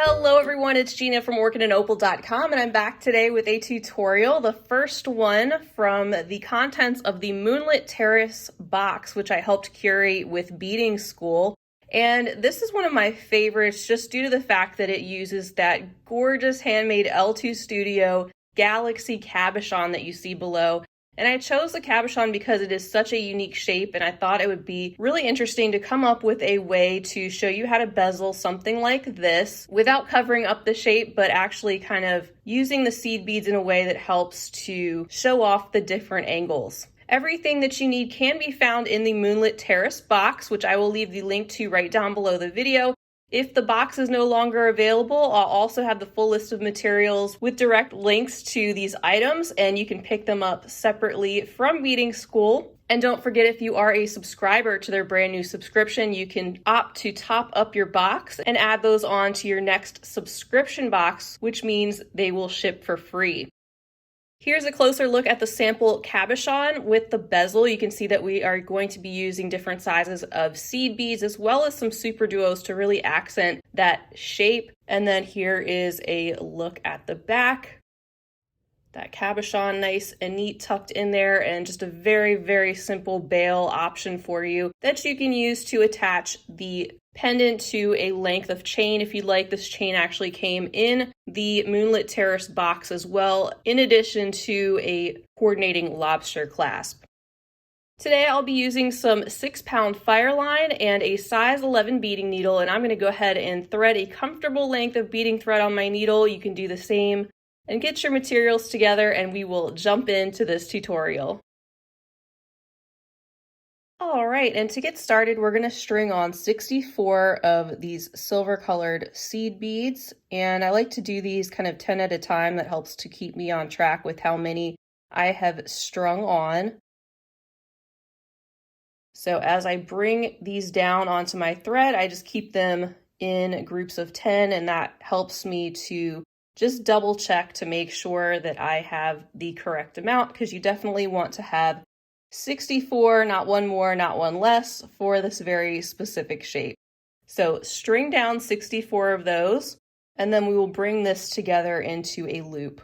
Hello everyone, it's Gina from orchidandopal.com and I'm back today with a tutorial, the first one from the contents of the Moonlit Terrace box, which I helped curate with Beading School. And this is one of my favorites just due to the fact that it uses that gorgeous handmade L2 Studio Galaxy Cabochon that you see below. And I chose the cabochon because it is such a unique shape, and I thought it would be really interesting to come up with a way to show you how to bezel something like this without covering up the shape, but actually kind of using the seed beads in a way that helps to show off the different angles. Everything that you need can be found in the Moonlit Terrace box, which I will leave the link to right down below the video. If the box is no longer available, I'll also have the full list of materials with direct links to these items, and you can pick them up separately from Beading School. And don't forget, if you are a subscriber to their brand new subscription, you can opt to top up your box and add those on to your next subscription box, which means they will ship for free. Here's a closer look at the sample cabochon with the bezel. You can see that we are going to be using different sizes of seed beads as well as some SuperDuos to really accent that shape. And then here is a look at the back. That cabochon nice and neat tucked in there, and just a very, very simple bail option for you that you can use to attach the pendant to a length of chain if you'd like. This chain actually came in the Moonlit Terrace box as well, in addition to a coordinating lobster clasp. Today I'll be using some 6-pound FireLine and a size 11 beading needle, and I'm going to go ahead and thread a comfortable length of beading thread on my needle. You can do the same and get your materials together, and we will jump into this tutorial. All right, and to get started, we're going to string on 64 of these silver colored seed beads, and I like to do these kind of 10 at a time. That helps to keep me on track with how many I have strung on. So as I bring these down onto my thread, I just keep them in groups of 10, and that helps me to just double check to make sure that I have the correct amount, because you definitely want to have 64, not one more, not one less, for this very specific shape. So string down 64 of those, and then we will bring this together into a loop.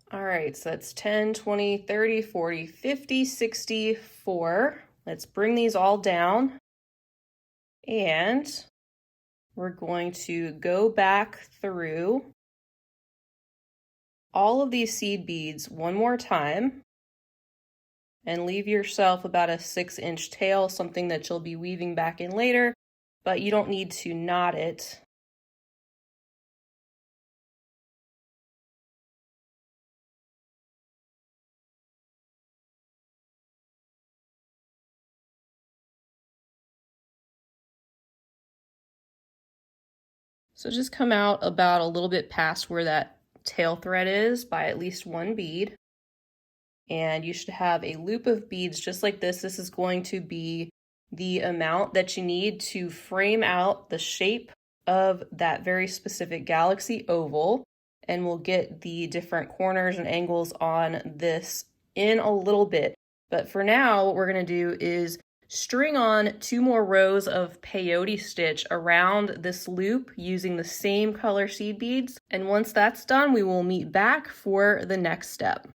All right, so that's 10, 20, 30, 40, 50, 64. Let's bring these all down. And we're going to go back through all of these seed beads one more time and leave yourself about a 6-inch tail, something that you'll be weaving back in later, but you don't need to knot it. So just come out about a little bit past where that tail thread is by at least one bead. And you should have a loop of beads just like this. This is going to be the amount that you need to frame out the shape of that very specific galaxy oval. And we'll get the different corners and angles on this in a little bit. But for now, what we're going to do is string on 2 more rows of peyote stitch around this loop using the same color seed beads. And once that's done, we will meet back for the next step.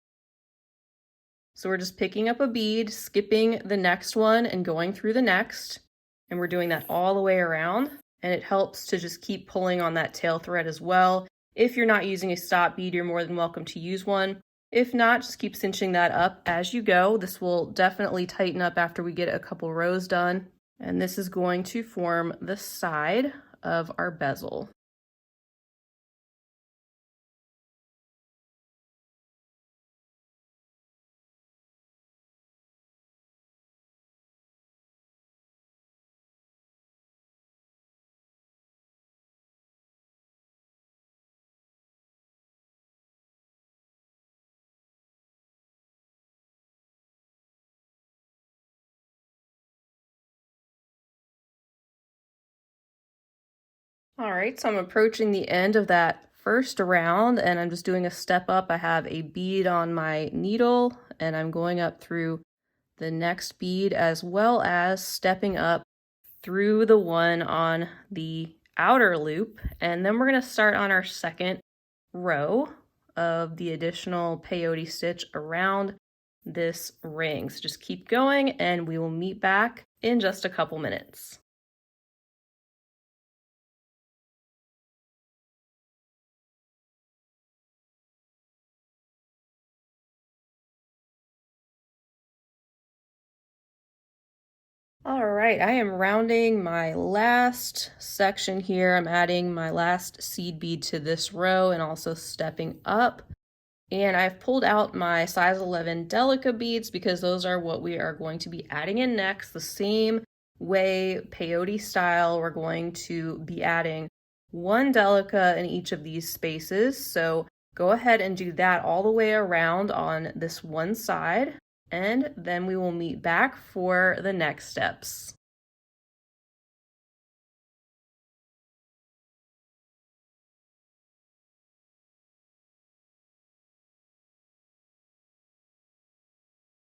So we're just picking up a bead, skipping the next one and going through the next. And we're doing that all the way around. And it helps to just keep pulling on that tail thread as well. If you're not using a stop bead, you're more than welcome to use one. If not, just keep cinching that up as you go. This will definitely tighten up after we get a couple rows done. And this is going to form the side of our bezel. All right, so I'm approaching the end of that first round and I'm just doing a step up. I have a bead on my needle and I'm going up through the next bead as well as stepping up through the one on the outer loop. And then we're going to start on our second row of the additional peyote stitch around this ring. So just keep going and we will meet back in just a couple minutes. All right, I am rounding my last section here. I'm adding my last seed bead to this row and also stepping up. And I've pulled out my size 11 Delica beads because those are what we are going to be adding in next. The same way, peyote style, we're going to be adding one Delica in each of these spaces. So go ahead and do that all the way around on this one side. And then we will meet back for the next steps.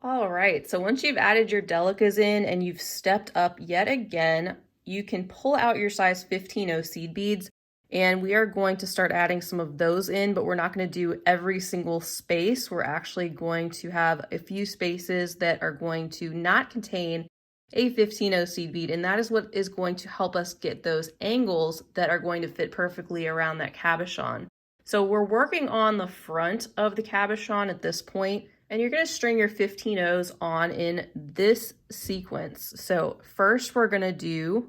All right, so once you've added your delicas in and you've stepped up yet again, you can pull out your size 15 seed beads and we are going to start adding some of those in, but we're not going to do every single space. We're actually going to have a few spaces that are going to not contain a 15 seed bead, and that is what is going to help us get those angles that are going to fit perfectly around that cabochon. So we're working on the front of the cabochon at this point, and you're going to string your 15 O's on in this sequence. So first we're going to do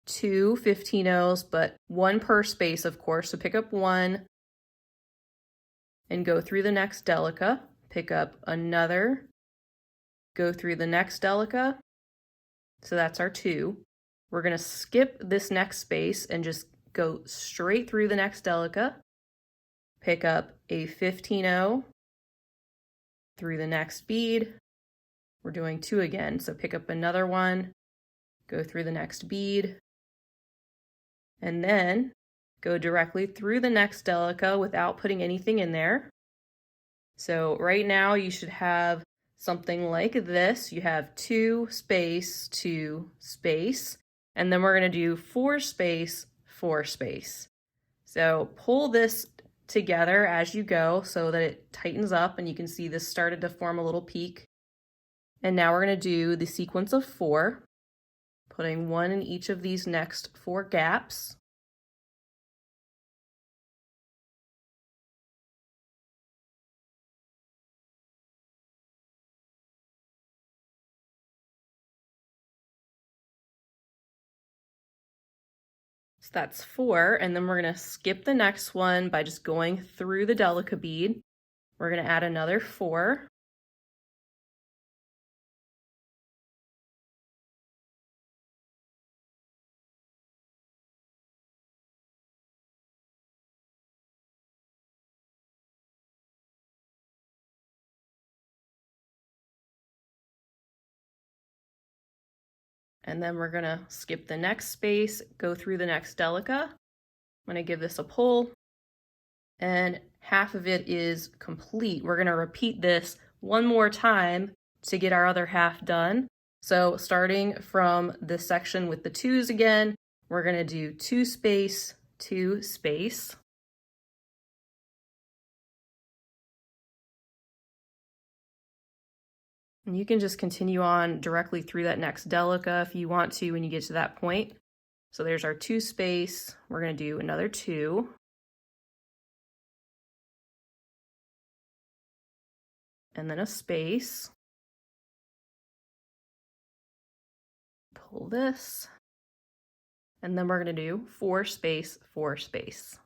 two 15 O's, but one per space, of course. So pick up one and go through the next Delica, pick up another, go through the next Delica. So that's our two. We're going to skip this next space and just go straight through the next Delica, pick up a 15 O through the next bead. We're doing two again, so pick up another one, go through the next bead, and then go directly through the next Delica without putting anything in there. So right now you should have something like this. You have 2 space, 2 space, and then we're going to do 4 space, 4 space. So pull this together as you go so that it tightens up, and you can see this started to form a little peak. And now we're going to do the sequence of 4, putting one in each of these next 4 gaps. So that's 4, and then we're going to skip the next one by just going through the Delica bead. We're going to add another 4. And then we're going to skip the next space, go through the next Delica. I'm going to give this a pull, and half of it is complete. We're going to repeat this one more time to get our other half done. So starting from this section with the 2s again, we're going to do 2 space, 2 space. And you can just continue on directly through that next Delica if you want to when you get to that point. So there's our 2 space. We're going to do another 2. And then a space. Pull this. And then we're going to do 4 space, 4 space.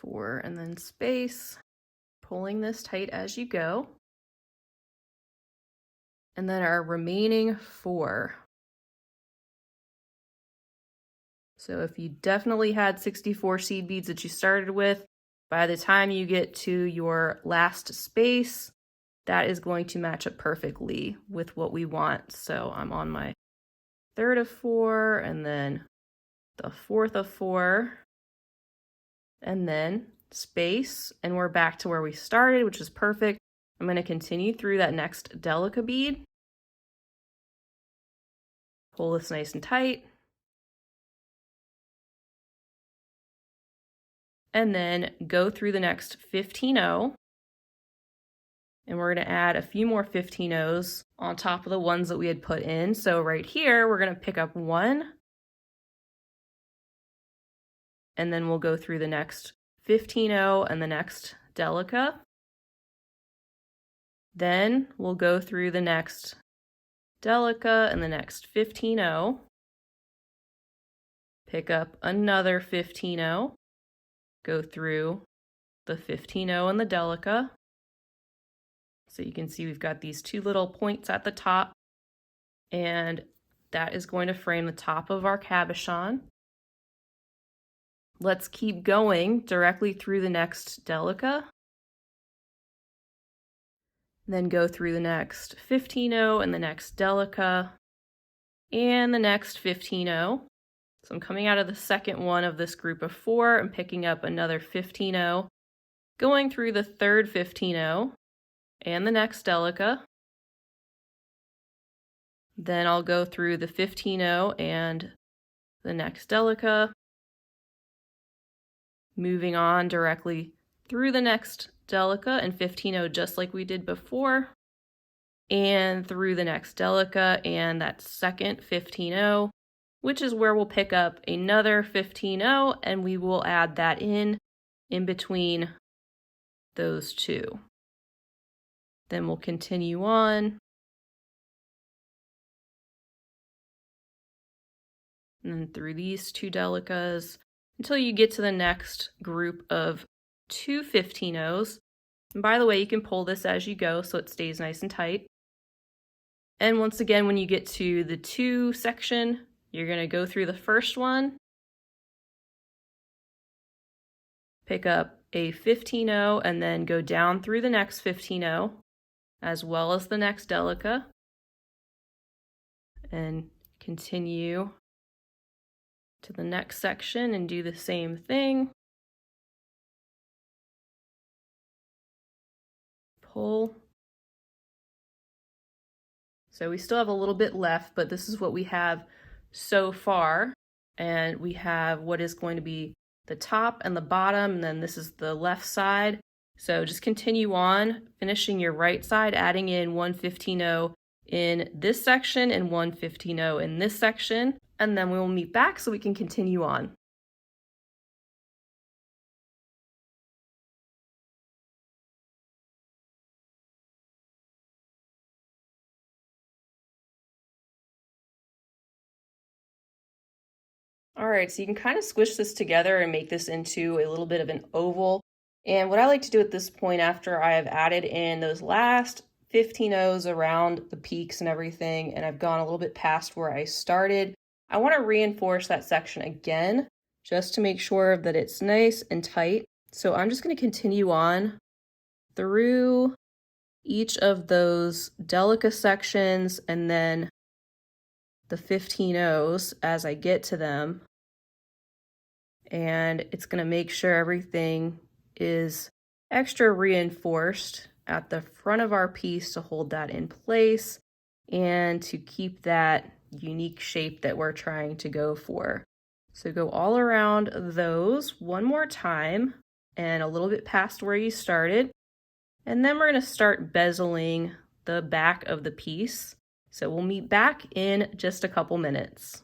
Four and then space, pulling this tight as you go. And then our remaining 4. So if you definitely had 64 seed beads that you started with, by the time you get to your last space, that is going to match up perfectly with what we want. So I'm on my 3rd of 4, and then the 4th of 4, and then space, and we're back to where we started, which is perfect. I'm going to continue through that next Delica bead. Pull this nice and tight. And then go through the next 15-0. And we're going to add a few more 15-0s on top of the ones that we had put in. So right here, we're going to pick up 1. And then we'll go through the next 15-0 and the next Delica. Then we'll go through the next Delica and the next 15-0. Pick up another 15-0. Go through the 15-0 and the Delica. So you can see we've got these 2 little points at the top, and that is going to frame the top of our cabochon. Let's keep going directly through the next Delica. Then go through the next 15-0 and the next Delica and the next 15-0. So I'm coming out of the second one of this group of 4 and picking up another 15-0, going through the 3rd 15-0 and the next Delica. Then I'll go through the 15-0 and the next Delica, moving on directly through the next Delica and 15-0 just like we did before, and through the next Delica and that second 15-0, which is where we'll pick up another 15-0, and we will add that in between those 2. Then we'll continue on. And then through these 2 Delicas until you get to the next group of 2 15-0s. And by the way, you can pull this as you go so it stays nice and tight. And once again, when you get to the 2 section, you're going to go through the first one, pick up a 15-0, and then go down through the next 15-0, as well as the next Delica, and continue to the next section and do the same thing. Pull. So we still have a little bit left, but this is what we have so far. And we have what is going to be the top and the bottom, and then this is the left side. So just continue on, finishing your right side, adding in 1 15-0 in this section and 1 15-0 in this section, and then we will meet back so we can continue on. All right, so you can kind of squish this together and make this into a little bit of an oval. And what I like to do at this point, after I have added in those last 15-0s around the peaks and everything, and I've gone a little bit past where I started, I want to reinforce that section again, just to make sure that it's nice and tight. So I'm just going to continue on through each of those Delica sections and then the 15-0s as I get to them. And it's going to make sure everything is extra reinforced at the front of our piece to hold that in place and to keep that unique shape that we're trying to go for. So go all around those one more time and a little bit past where you started. And then we're going to start bezeling the back of the piece. So we'll meet back in just a couple minutes.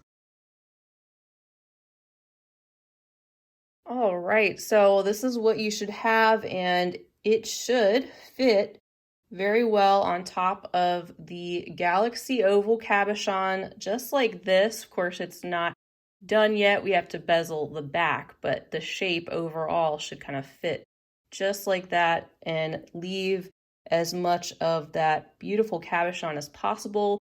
All right, so this is what you should have, and it should fit very well on top of the Galaxy Oval Cabochon, just like this. Of course, it's not done yet. We have to bezel the back, but the shape overall should kind of fit just like that and leave as much of that beautiful cabochon as possible,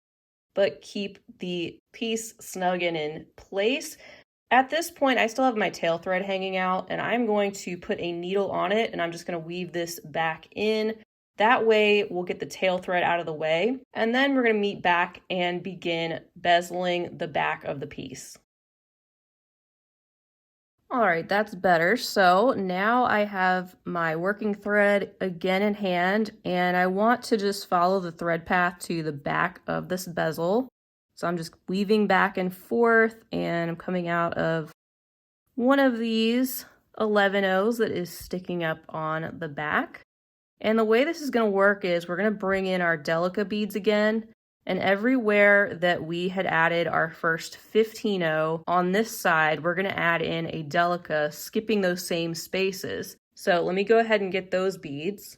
but keep the piece snug and in place. At this point, I still have my tail thread hanging out, and I'm going to put a needle on it, and I'm just going to weave this back in. That way, we'll get the tail thread out of the way, and then we're going to meet back and begin bezeling the back of the piece. All right, that's better. So now I have my working thread again in hand, and I want to just follow the thread path to the back of this bezel. So I'm just weaving back and forth, and I'm coming out of one of these 11-0s that is sticking up on the back. And the way this is going to work is we're going to bring in our Delica beads again, and everywhere that we had added our first 15-0 on this side, we're going to add in a Delica, skipping those same spaces. So let me go ahead and get those beads.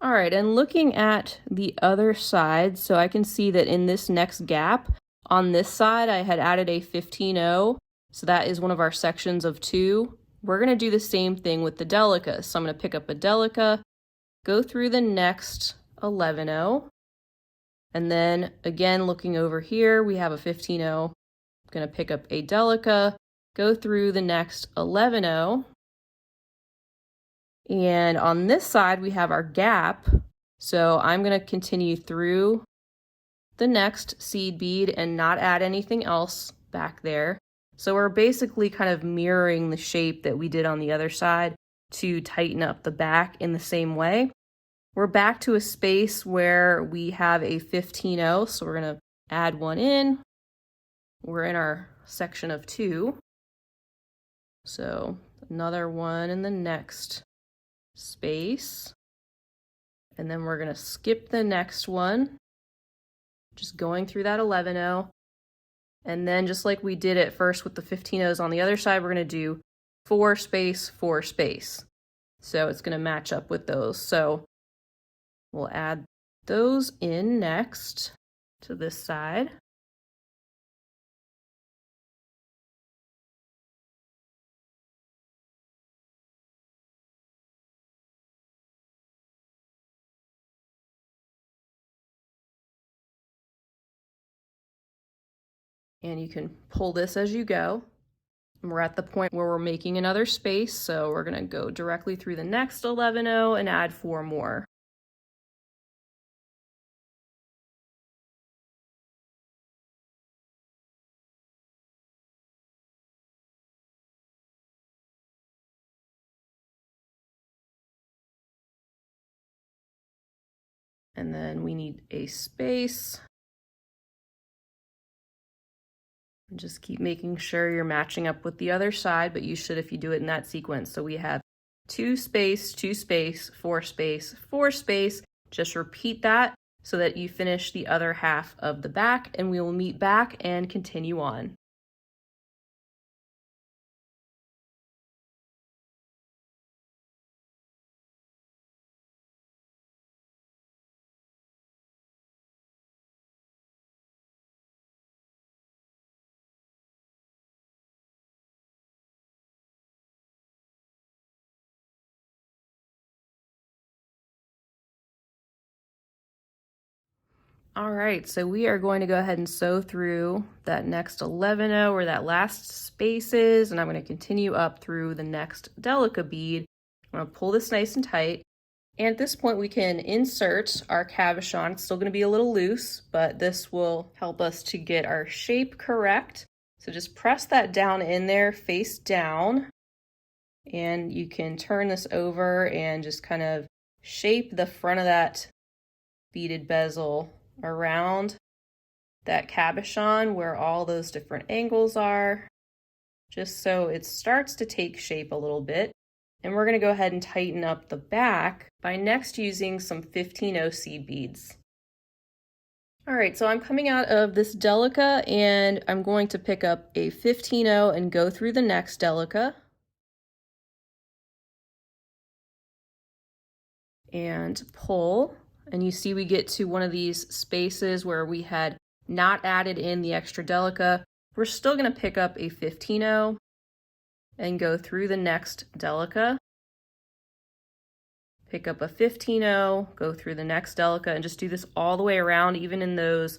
All right, and looking at the other side, so I can see that in this next gap, on this side, I had added a 15-0, so that is one of our sections of 2. We're going to do the same thing with the Delica. So I'm going to pick up a Delica, go through the next 11-0, and then again, looking over here, we have a 15-0. I'm going to pick up a Delica, go through the next 11-0. And on this side, we have our gap. So I'm going to continue through the next seed bead and not add anything else back there. So we're basically kind of mirroring the shape that we did on the other side to tighten up the back in the same way. We're back to a space where we have a 15-0, so we're going to add one in. We're in our section of 2. So another one in the next space, and then we're going to skip the next one, just going through that 11-0, and then just like we did at first with the 15-0s on the other side, we're going to do 4 space, 4 space. So it's going to match up with those. So we'll add those in next to this side. And you can pull this as you go. And we're at the point where we're making another space, so we're going to go directly through the next 11-0 and add 4 more. And then we need a space. And just keep making sure you're matching up with the other side, but you should if you do it in that sequence. So we have 2 space, 2 space, 4 space, 4 space. Just repeat that so that you finish the other half of the back, and we will meet back and continue on. All right, so we are going to go ahead and sew through that next 11-0 where that last space is, and I'm going to continue up through the next Delica bead. I'm going to pull this nice and tight, and at this point we can insert our cabochon. It's still going to be a little loose, but this will help us to get our shape correct. So just press that down in there, face down, and you can turn this over and just kind of shape the front of that beaded bezel around that cabochon where all those different angles are, just so it starts to take shape a little bit. And we're going to go ahead and tighten up the back by next using some 15-0 seed beads. All right, so I'm coming out of this Delica and I'm going to pick up a 15-0 and go through the next Delica. And pull. And you see we get to one of these spaces where we had not added in the extra Delica. We're still going to pick up a 15-0 and go through the next Delica. pick up a 15-0, go through the next Delica, and just do this all the way around, even in those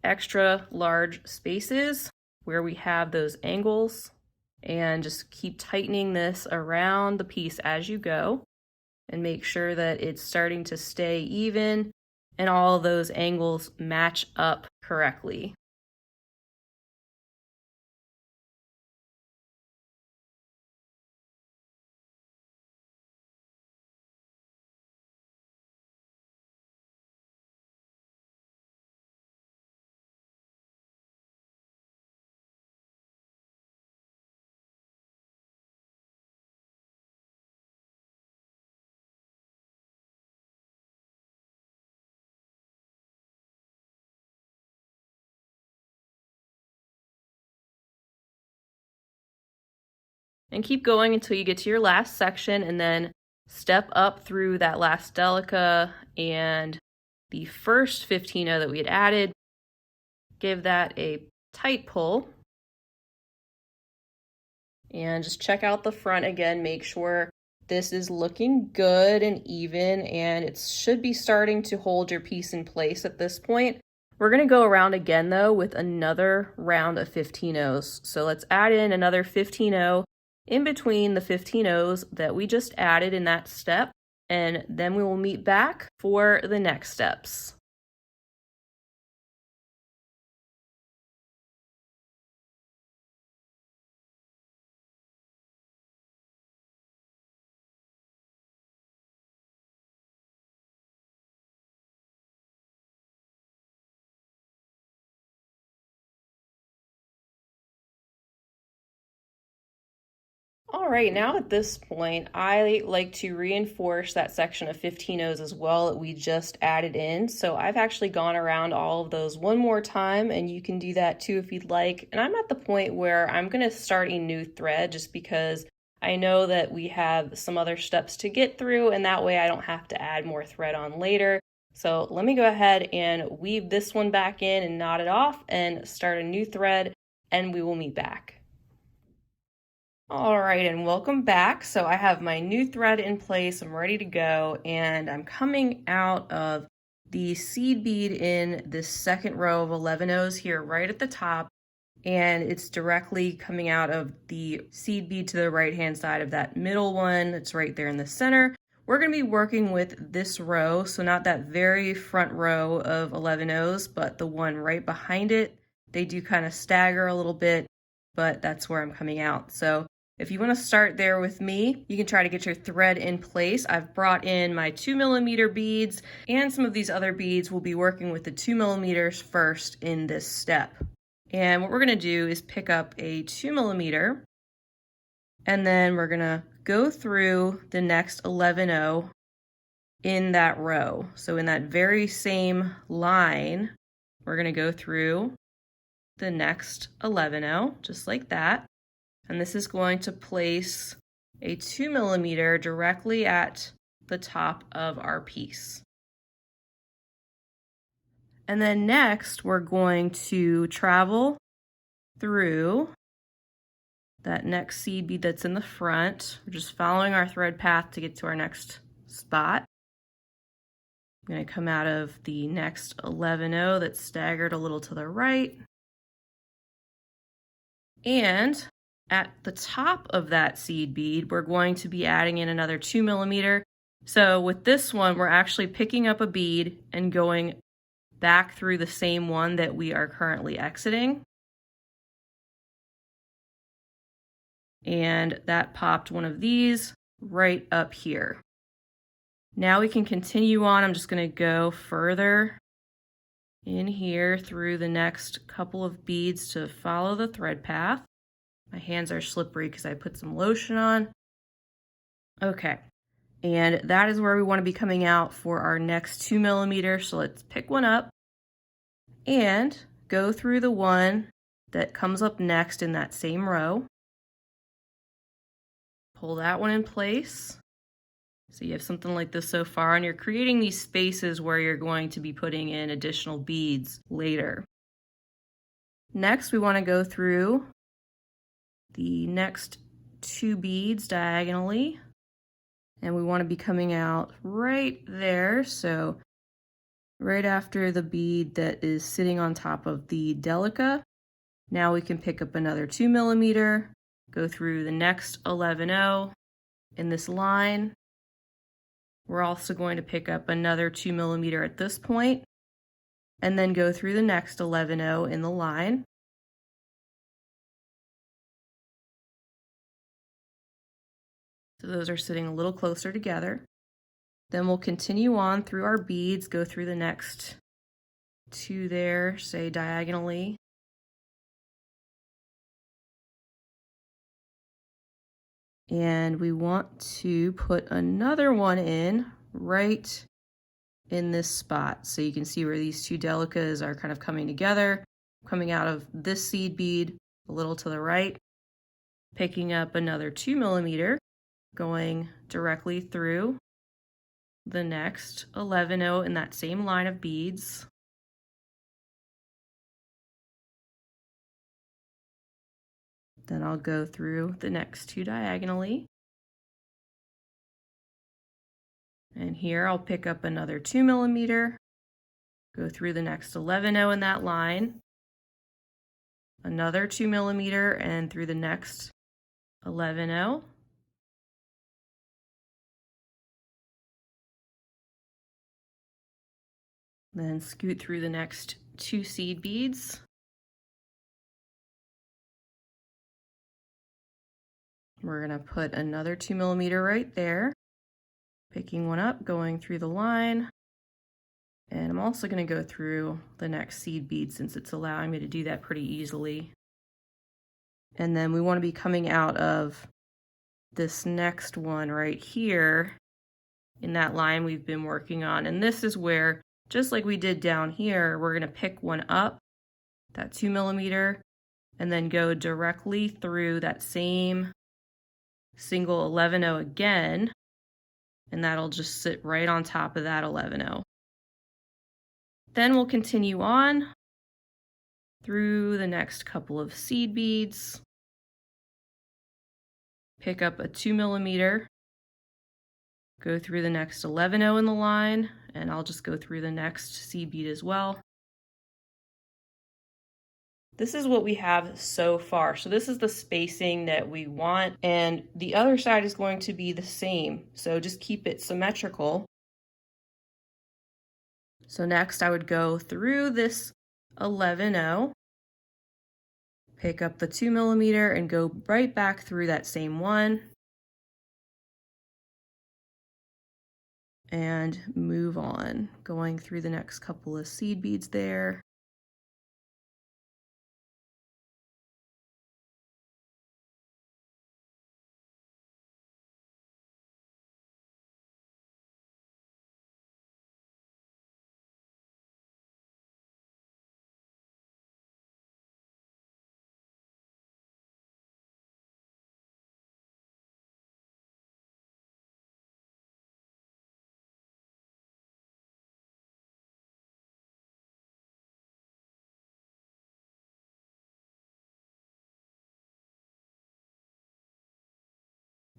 extra large spaces where we have those angles, and just keep tightening this around the piece as you go and make sure that it's starting to stay even and all of those angles match up correctly. And keep going until you get to your last section, and then step up through that last Delica and the first 15-0 that we had added. Give that a tight pull. And just check out the front again, make sure this is looking good and even, and it should be starting to hold your piece in place at this point. We're gonna go around again though with another round of 15-0s. So let's add in another 15-0 in between the 15-0s that we just added in that step, and then we will meet back for the next steps. All right, now at this point, I like to reinforce that section of 15-0s as well that we just added in. So I've actually gone around all of those one more time, and you can do that too if you'd like. And I'm at the point where I'm gonna start a new thread just because I know that we have some other steps to get through, and that way I don't have to add more thread on later. So let me go ahead and weave this one back in and knot it off and start a new thread, and we will meet back. All right, and welcome back. So I have my new thread in place, I'm ready to go, and I'm coming out of the seed bead in this second row of 11-0s here right at the top, and it's directly coming out of the seed bead to the right hand side of that middle one that's right there in the center. We're going to be working with this row, so not that very front row of 11-0s, but the one right behind it. They do kind of stagger a little bit, but that's where I'm coming out. So if you want to start there with me, you can try to get your thread in place. I've brought in my 2mm beads, and some of these other beads will be working with the 2mm first in this step. And what we're going to do is pick up a 2mm, and then we're going to go through the next 11-0 in that row. So in that very same line, we're going to go through the next 11-0, just like that. And this is going to place a 2mm directly at the top of our piece. And then next, we're going to travel through that next seed bead that's in the front. We're just following our thread path to get to our next spot. I'm going to come out of the next 11-0 that's staggered a little to the right. And at the top of that seed bead, we're going to be adding in another 2mm. So with this one, we're actually picking up a bead and going back through the same one that we are currently exiting. And that popped one of these right up here. Now we can continue on. I'm just going to go further in here through the next couple of beads to follow the thread path. My hands are slippery because I put some lotion on. Okay, and that is where we want to be coming out for our next 2mm. So let's pick one up and go through the one that comes up next in that same row. Pull that one in place. So you have something like this so far, and you're creating these spaces where you're going to be putting in additional beads later. Next, we want to go through the next 2 beads diagonally And we want to be coming out right there, so right after the bead that is sitting on top of the Delica. Now we can pick up another 2mm, go through the next 11-0 in this line. We're also going to pick up another 2mm at this point, and then go through the next 11-0 in the line. So those are sitting a little closer together. Then we'll continue on through our beads, go through the next 2 there, say diagonally. And we want to put another one in right in this spot. So you can see where these 2 Delicas are kind of coming together, coming out of this seed bead a little to the right, picking up another 2mm, going directly through the next 11-0 in that same line of beads. Then I'll go through the next 2 diagonally. And here I'll pick up another 2mm, go through the next 11-0 in that line, another 2mm, and through the next 11-0. Then scoot through the next 2 seed beads. We're going to put another 2mm right there, picking one up, going through the line. And I'm also going to go through the next seed bead since it's allowing me to do that pretty easily. And then we want to be coming out of this next one right here in that line we've been working on. And this is where, just like we did down here, we're going to pick one up, that 2mm, and then go directly through that same single 11-0 again, and that'll just sit right on top of that 11-0. Then we'll continue on through the next couple of seed beads, pick up a 2mm, go through the next 11-0 in the line, and I'll just go through the next seed bead as well. This is what we have so far. So this is the spacing that we want, and the other side is going to be the same. So just keep it symmetrical. So next I would go through this 11-0, pick up the 2mm, and go right back through that same one. And move on, going through the next couple of seed beads there.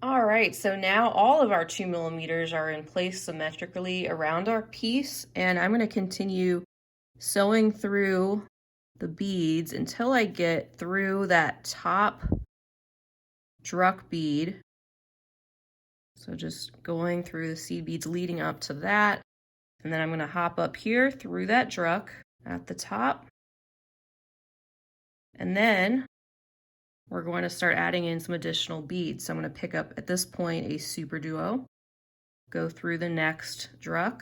All right, so now all of our 2mm are in place symmetrically around our piece, and I'm going to continue sewing through the beads until I get through that top Druk bead. So just going through the seed beads leading up to that, and then I'm going to hop up here through that Druk at the top, and then we're going to start adding in some additional beads. So I'm going to pick up at this point a SuperDuo, go through the next Druk,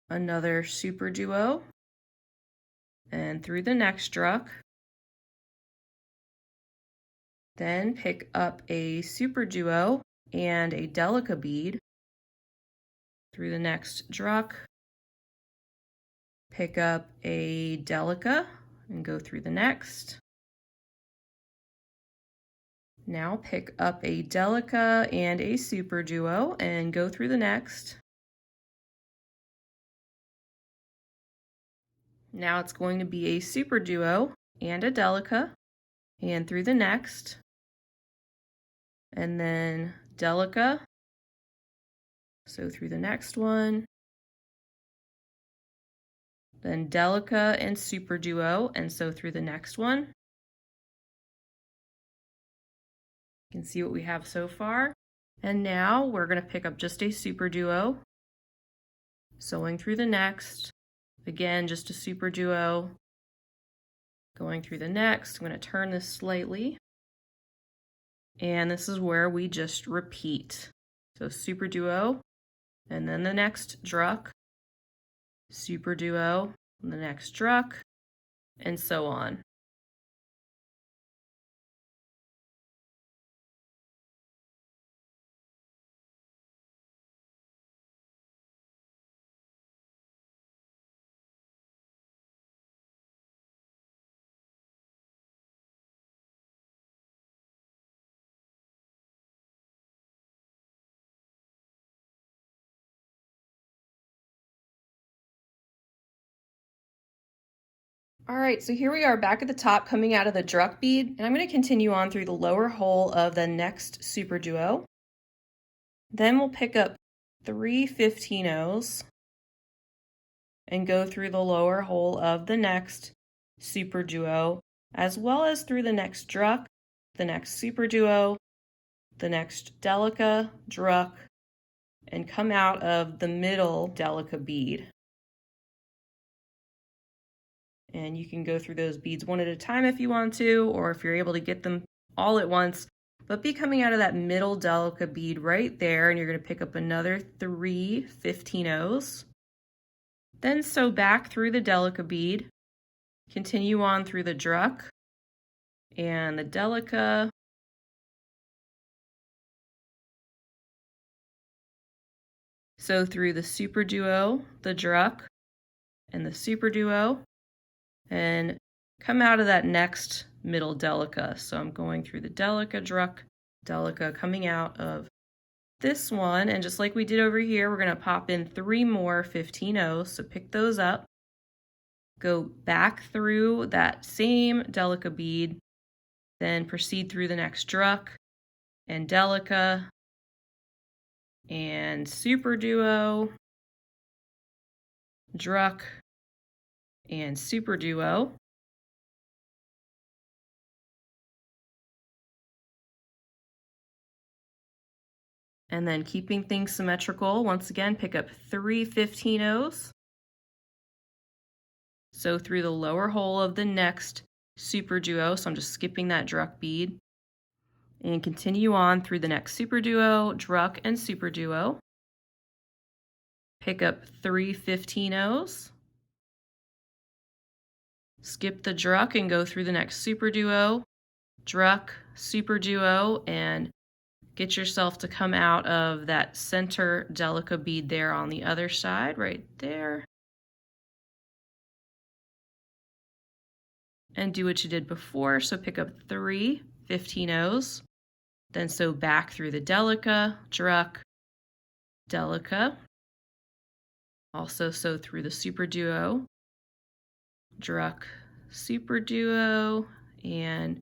another SuperDuo, and through the next Druk. Then pick up a SuperDuo and a Delica bead through the next Druk, pick up a Delica and go through the next. Now pick up a Delica and a SuperDuo and go through the next. Now it's going to be a SuperDuo and a Delica and through the next. And then Delica sew through the next one, then Delica and SuperDuo and sew through the next one. You can see what we have so far. And now we're going to pick up just a SuperDuo, sewing through the next, again just a SuperDuo, going through the next. I'm going to turn this slightly, and this is where we just repeat. So SuperDuo, and then the next Druk, SuperDuo, and the next Druk, and so on. All right, so here we are back at the top coming out of the Druk bead, and I'm going to continue on through the lower hole of the next SuperDuo. Then we'll pick up 3 15-ohs and go through the lower hole of the next SuperDuo, as well as through the next Druk, the next SuperDuo, the next Delica, Druk, and come out of the middle Delica bead. And you can go through those beads one at a time if you want to, or if you're able to get them all at once, but be coming out of that middle Delica bead right there, and you're going to pick up another 3 15-ohs. Then sew back through the Delica bead, continue on through the Druk and the Delica, sew through the SuperDuo, the Druk, and the SuperDuo, and come out of that next middle Delica. So I'm going through the Delica, Druk, Delica, coming out of this one, and just like we did over here, we're going to pop in 3 more 15-ohs, so pick those up, go back through that same Delica bead, then proceed through the next Druk and Delica and SuperDuo, Druk and SuperDuo. And then keeping things symmetrical, once again, pick up 3 15-ohs. Sew through the lower hole of the next SuperDuo, so I'm just skipping that Druk bead. And continue on through the next SuperDuo, Druk, and SuperDuo. Pick up 3 15-ohs. Skip the Druk and go through the next SuperDuo, Druk, SuperDuo, and get yourself to come out of that center Delica bead there on the other side, right there. And do what you did before, so pick up 3 15-ohs, then sew back through the Delica, Druk, Delica. Also sew through the SuperDuo, Druk, SuperDuo, and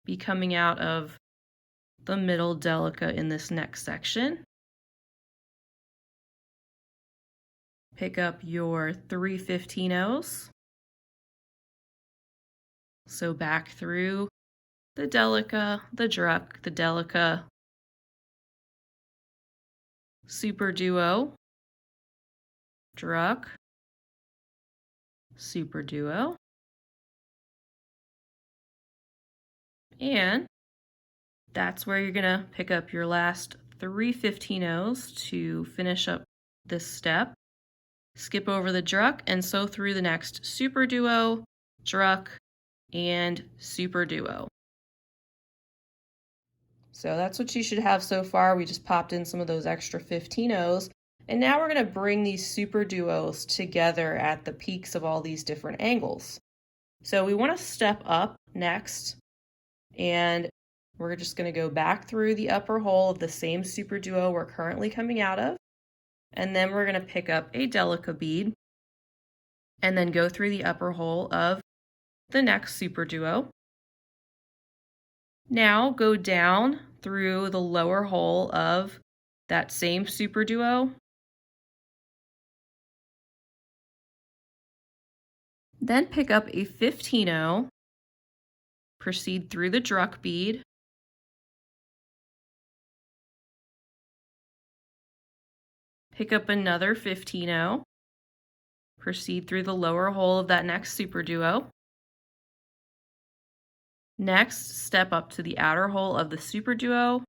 be coming out of the middle Delica in this next section. Pick up your 3 15-ohs. Sew back through the Delica, the Druk, the Delica, SuperDuo, Druk, SuperDuo, and that's where you're gonna pick up your last 3 15-ohs to finish up this step. Skip over the Druk and sew through the next SuperDuo, Druk, and SuperDuo. So that's what you should have so far. We just popped in some of those extra 15-ohs, and now we're going to bring these SuperDuos together at the peaks of all these different angles. So we want to step up next, and we're just going to go back through the upper hole of the same SuperDuo we're currently coming out of, and then we're going to pick up a Delica bead and then go through the upper hole of the next SuperDuo. Now go down through the lower hole of that same SuperDuo. Then pick up a 15-0, proceed through the Druk bead, pick up another 15-0, proceed through the lower hole of that next SuperDuo. Next, step up to the outer hole of the SuperDuo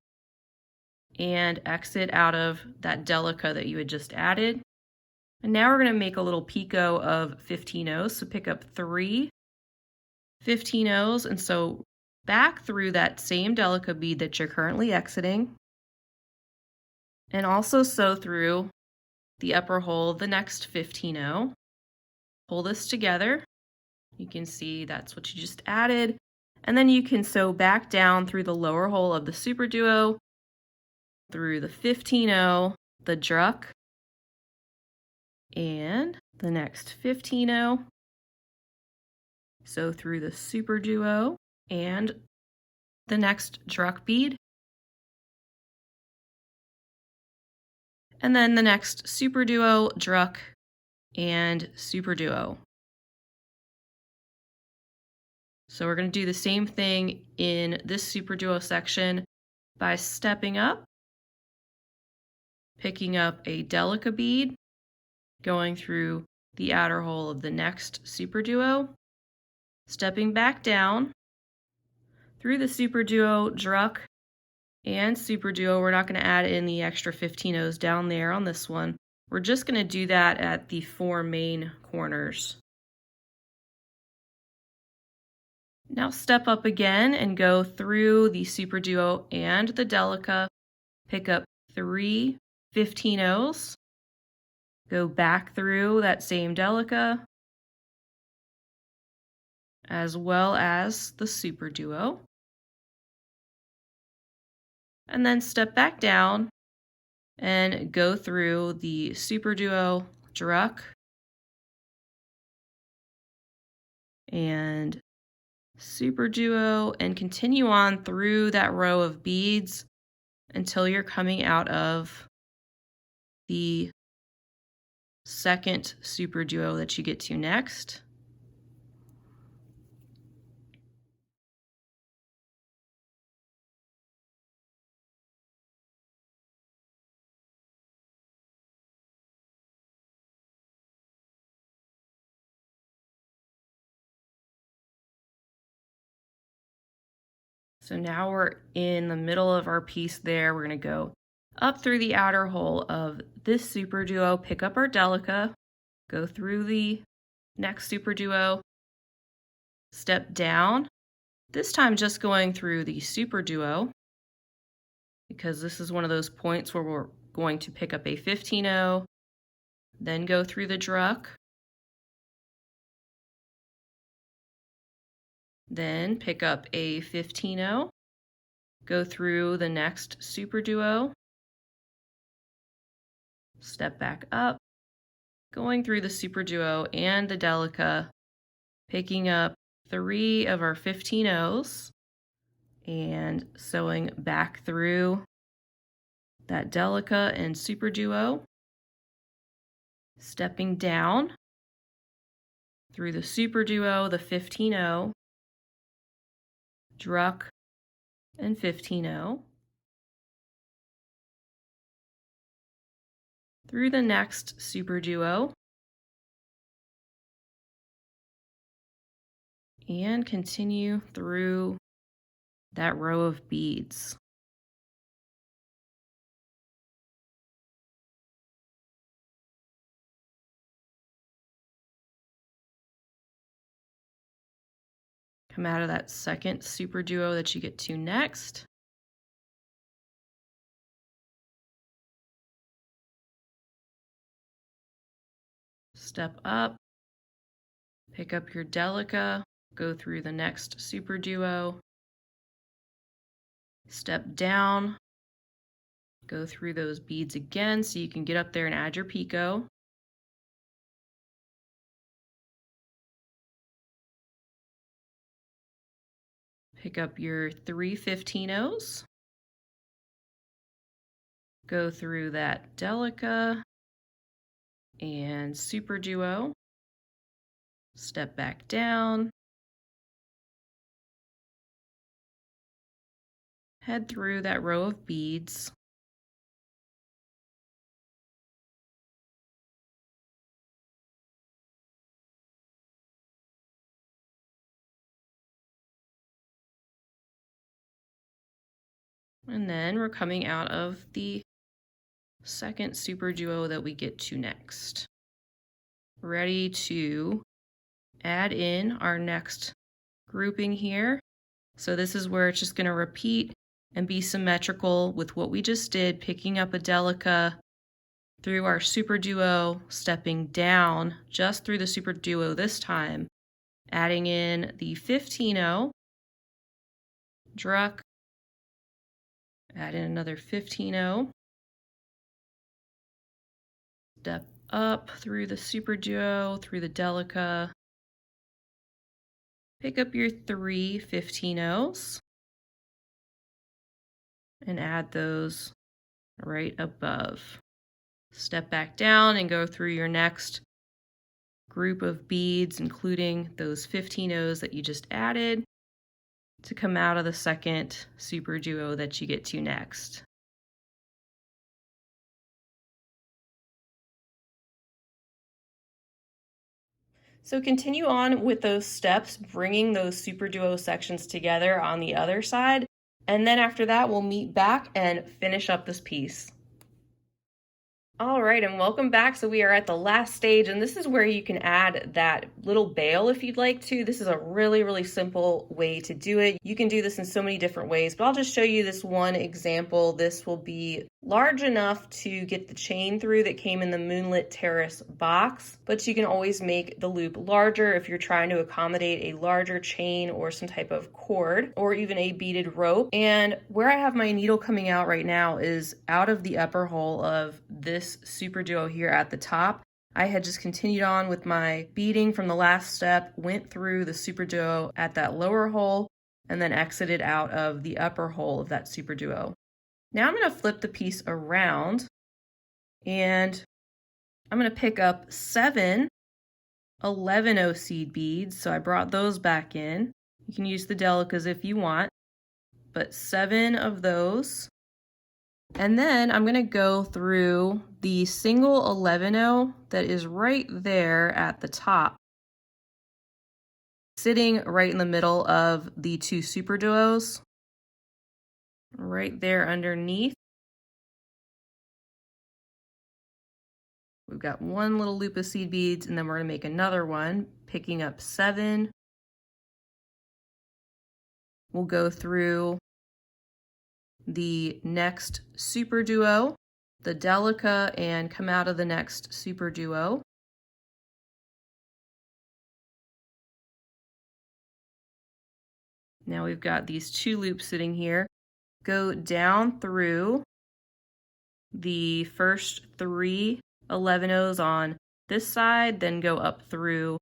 and exit out of that Delica that you had just added. And now we're going to make a little picot of 15-0s. So pick up 3 15-0s, and so back through that same Delica bead that you're currently exiting, and also sew through the upper hole of the next 15-0. Pull this together. You can see that's what you just added. And then you can sew back down through the lower hole of the SuperDuo, through the 15-0, the Druk, and the next 15-0. Sew through the SuperDuo and the next Druk bead. And then the next SuperDuo, Druk, and SuperDuo. So we're going to do the same thing in this SuperDuo section by stepping up, picking up a Delica bead, going through the outer hole of the next SuperDuo, stepping back down through the SuperDuo, Druk, and SuperDuo. We're not going to add in the extra 15-0s down there on this one. We're just going to do that at the 4 main corners. Now step up again and go through the SuperDuo and the Delica, pick up 3 15-0s, go back through that same Delica, as well as the SuperDuo, and then step back down and go through the SuperDuo, Druk, and SuperDuo, and continue on through that row of beads until you're coming out of the second SuperDuo that you get to next. So now we're in the middle of our piece there. We're going to go up through the outer hole of this SuperDuo, pick up our Delica, go through the next SuperDuo, step down, this time just going through the SuperDuo, because this is one of those points where we're going to pick up a 15-0, then go through the Druk, then pick up a 15-0, go through the next SuperDuo, step back up, going through the SuperDuo and the Delica, picking up 3 of our 15-0s, and sewing back through that Delica and SuperDuo, stepping down through the SuperDuo, the 15-0, Druk, and 15-0, through the next SuperDuo, and continue through that row of beads. Come out of that second SuperDuo that you get to next. Step up, pick up your Delica, go through the next SuperDuo, step down, go through those beads again so you can get up there and add your picot. Pick up your 3 15-0s, Go through that Delica and SuperDuo. Step back down. Head through that row of beads. And then we're coming out of the second SuperDuo that we get to next. Ready to add in our next grouping here. So this is where it's just going to repeat and be symmetrical with what we just did, picking up a Delica through our SuperDuo, stepping down just through the SuperDuo this time, adding in the 15-0, Druk, add in another 15-0, step up through the SuperDuo, through the Delica, pick up your 3 15-0s and add those right above. Step back down and go through your next group of beads, including those 15-0s that you just added, to come out of the second SuperDuo that you get to next. So continue on with those steps, bringing those SuperDuo sections together on the other side, and then after that we'll meet back and finish up this piece. All right, and welcome back. So we are at the last stage, and this is where you can add that little bail if you'd like to. This is a really, really simple way to do it. You can do this in so many different ways, but I'll just show you this one example. This will be large enough to get the chain through that came in the Moonlit Terrace box, but you can always make the loop larger if you're trying to accommodate a larger chain or some type of cord or even a beaded rope. And where I have my needle coming out right now is out of the upper hole of this SuperDuo here at the top. I had just continued on with my beading from the last step, went through the SuperDuo at that lower hole, and then exited out of the upper hole of that SuperDuo. Now I'm going to flip the piece around and I'm going to pick up 7 11-0 seed beads. So I brought those back in. You can use the Delicas if you want, but 7 of those. And then I'm going to go through the single 11-0 that is right there at the top, sitting right in the middle of the 2 SuperDuos, right there underneath. We've got one little loop of seed beads, and then we're going to make another one, picking up 7. We'll go through the next SuperDuo, the Delica, and come out of the next SuperDuo. Now we've got these 2 loops sitting here. Go down through the first 3 11-0s on this side, then go up through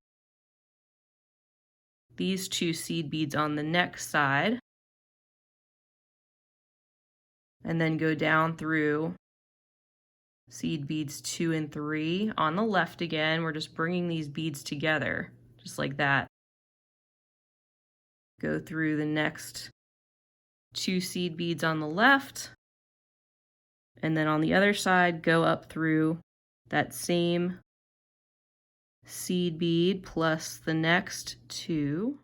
these 2 seed beads on the next side, and then go down through seed beads 2 and 3 on the left again. We're just bringing these beads together, just like that. Go through the next 2 seed beads on the left, and then on the other side, go up through that same seed bead plus the next 2.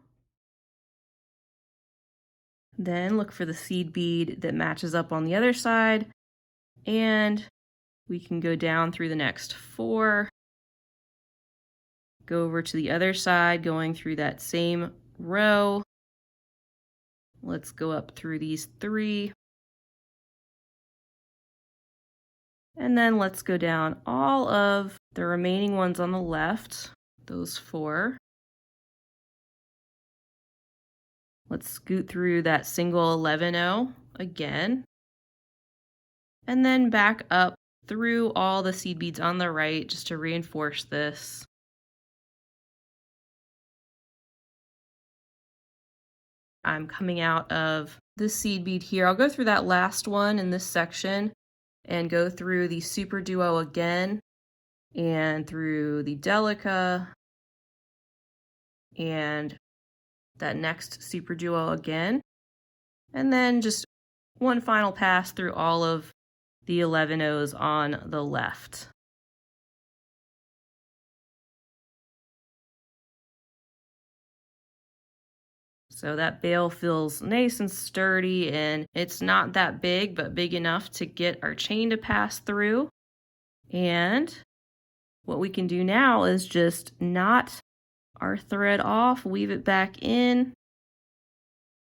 Then look for the seed bead that matches up on the other side, and we can go down through the next 4, go over to the other side, going through that same row. Let's go up through these 3. And then let's go down all of the remaining ones on the left, those 4. Let's scoot through that single 11-0 again. And then back up through all the seed beads on the right just to reinforce this. I'm coming out of this seed bead here. I'll go through that last one in this section and go through the SuperDuo again and through the Delica and that next SuperDuo again, and then just one final pass through all of the 11 O's on the left. So that bail feels nice and sturdy, and it's not that big, but big enough to get our chain to pass through. And what we can do now is just knot our thread off, weave it back in.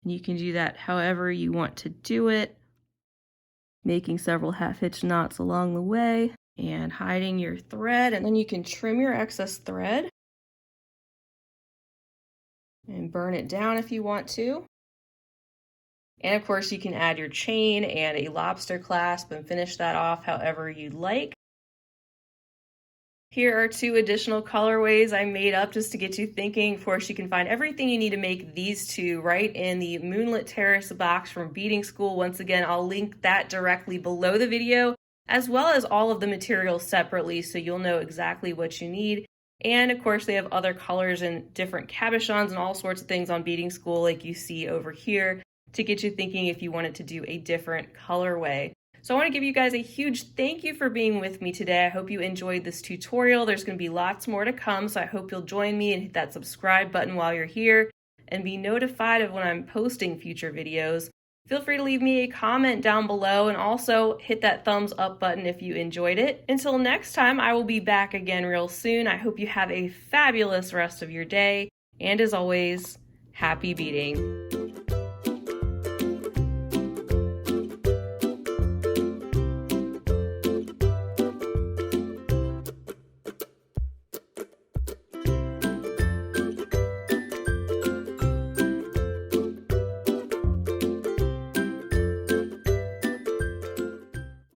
And you can do that however you want to do it, making several half-hitch knots along the way and hiding your thread. And then you can trim your excess thread and burn it down if you want to. And of course you can add your chain and a lobster clasp and finish that off however you'd like. Here are 2 additional colorways I made up just to get you thinking. Of course, you can find everything you need to make these 2 right in the Moonlit Terrace box from Beading School. Once again, I'll link that directly below the video, as well as all of the materials separately, so you'll know exactly what you need. And of course, they have other colors and different cabochons and all sorts of things on Beading School, like you see over here, to get you thinking if you wanted to do a different colorway. So I want to give you guys a huge thank you for being with me today. I hope you enjoyed this tutorial. There's going to be lots more to come, so I hope you'll join me and hit that subscribe button while you're here and be notified of when I'm posting future videos. Feel free to leave me a comment down below and also hit that thumbs up button if you enjoyed it. Until next time, I will be back again real soon. I hope you have a fabulous rest of your day, and as always, happy beading.